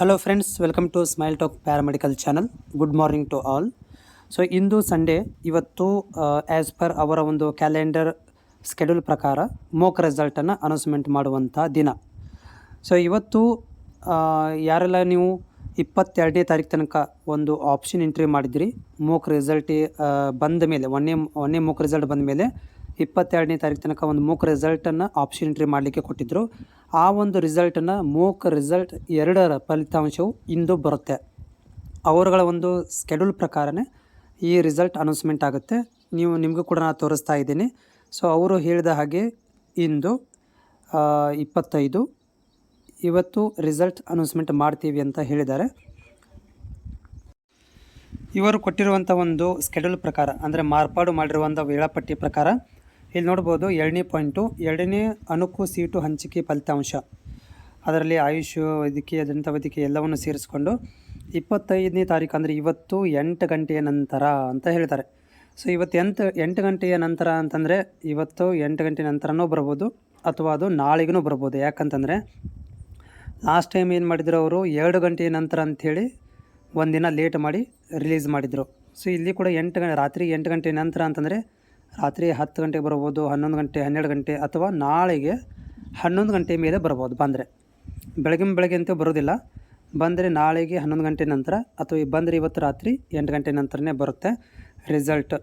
Hello friends, welcome to smile talk paramedical channel. Good morning to all. So ಇಂದು Sunday, ಇವತ್ತು as per ಅವರ ಒಂದು calendar schedule ಪ್ರಕಾರ ಮೋಕ್ ರಿಸಲ್ಟನ್ನು ಅನೌನ್ಸ್ಮೆಂಟ್ ಮಾಡುವಂಥ ದಿನ. ಸೊ ಇವತ್ತು ಯಾರೆಲ್ಲ ನೀವು 22ನೇ ತಾರೀಕು ತನಕ ಒಂದು ಆಪ್ಷನ್ ಎಂಟ್ರಿ ಮಾಡಿದ್ರಿ, ಮೋಕ್ ರಿಸಲ್ಟ್ ಬಂದ ಮೇಲೆ ಒಂದೇ ಮೋಕ್ ರಿಸಲ್ಟ್ ಬಂದ ಮೇಲೆ 22ನೇ ತಾರೀಕು ತನಕ ಒಂದು ಮೋಕ್ ರಿಸಲ್ಟನ್ನು ಆಪ್ಷನ್ ಎಂಟ್ರಿ ಮಾಡಲಿಕ್ಕೆ ಕೊಟ್ಟಿದ್ದರು. ಆ ಒಂದು ರಿಸಲ್ಟನ್ನು ಮೋಕ್ ರಿಸಲ್ಟ್ 2ರ ಫಲಿತಾಂಶವು ಇಂದು ಬರುತ್ತೆ. ಅವರುಗಳ ಒಂದು ಸ್ಕೆಡ್ಯೂಲ್ ಪ್ರಕಾರನೇ ಈ ರಿಸಲ್ಟ್ ಅನೌನ್ಸ್ಮೆಂಟ್ ಆಗುತ್ತೆ. ನಿಮಗೂ ಕೂಡ ನಾನು ತೋರಿಸ್ತಾ ಇದ್ದೀನಿ. ಸೊ ಅವರು ಹೇಳಿದ ಹಾಗೆ ಇಂದು 25 ಇವತ್ತು ರಿಸಲ್ಟ್ ಅನೌನ್ಸ್ಮೆಂಟ್ ಮಾಡ್ತೀವಿ ಅಂತ ಹೇಳಿದ್ದಾರೆ. ಇವರು ಕೊಟ್ಟಿರುವಂಥ ಒಂದು ಸ್ಕೆಡ್ಯೂಲ್ ಪ್ರಕಾರ, ಅಂದರೆ ಮಾರ್ಪಾಡು ಮಾಡಿರುವಂಥ ವೇಳಾಪಟ್ಟಿ ಪ್ರಕಾರ ಇಲ್ಲಿ ನೋಡ್ಬೋದು. 2ನೇ ಪಾಯಿಂಟು, 2ನೇ ಅಣುಕು ಸೀಟು ಹಂಚಿಕೆ ಫಲಿತಾಂಶ, ಅದರಲ್ಲಿ ಆಯುಷ್ ವೈದ್ಯಕೀಯ, ದಂತ ವೈದ್ಯಕೀಯ ಎಲ್ಲವನ್ನು ಸೇರಿಸ್ಕೊಂಡು 25ನೇ ತಾರೀಕು ಅಂದರೆ ಇವತ್ತು 8 ಗಂಟೆಯ ನಂತರ ಅಂತ ಹೇಳ್ತಾರೆ. ಸೊ ಇವತ್ತು 8 ಗಂಟೆಯ ನಂತರ ಅಂತಂದರೆ ಇವತ್ತು 8 ಗಂಟೆ ನಂತರನೂ ಬರ್ಬೋದು, ಅಥವಾ ಅದು ನಾಳೆಗೂ ಬರ್ಬೋದು. ಯಾಕಂತಂದರೆ ಲಾಸ್ಟ್ ಟೈಮ್ ಏನು ಮಾಡಿದ್ರು ಅವರು 2 ಗಂಟೆಯ ನಂತರ ಅಂಥೇಳಿ ಒಂದಿನ ಲೇಟ್ ಮಾಡಿ ರಿಲೀಸ್ ಮಾಡಿದರು. ಸೊ ಇಲ್ಲಿ ಕೂಡ ರಾತ್ರಿ 8 ಗಂಟೆ ನಂತರ ಅಂತಂದರೆ ರಾತ್ರಿ 10 ಗಂಟೆಗೆ ಬರ್ಬೋದು, 11 ಗಂಟೆ, 12 ಗಂಟೆ, ಅಥವಾ ನಾಳೆಗೆ 11 ಗಂಟೆ ಮೇಲೆ ಬರ್ಬೋದು. ಬಂದರೆ ಬೆಳಗ್ಗೆ ಅಂತೂ ಬರೋದಿಲ್ಲ. ಬಂದರೆ ನಾಳೆಗೆ 11 ಗಂಟೆ ನಂತರ, ಅಥವಾ ಬಂದರೆ ಇವತ್ತು ರಾತ್ರಿ 8 ಗಂಟೆ ನಂತರನೇ ಬರುತ್ತೆ ರಿಸಲ್ಟ್.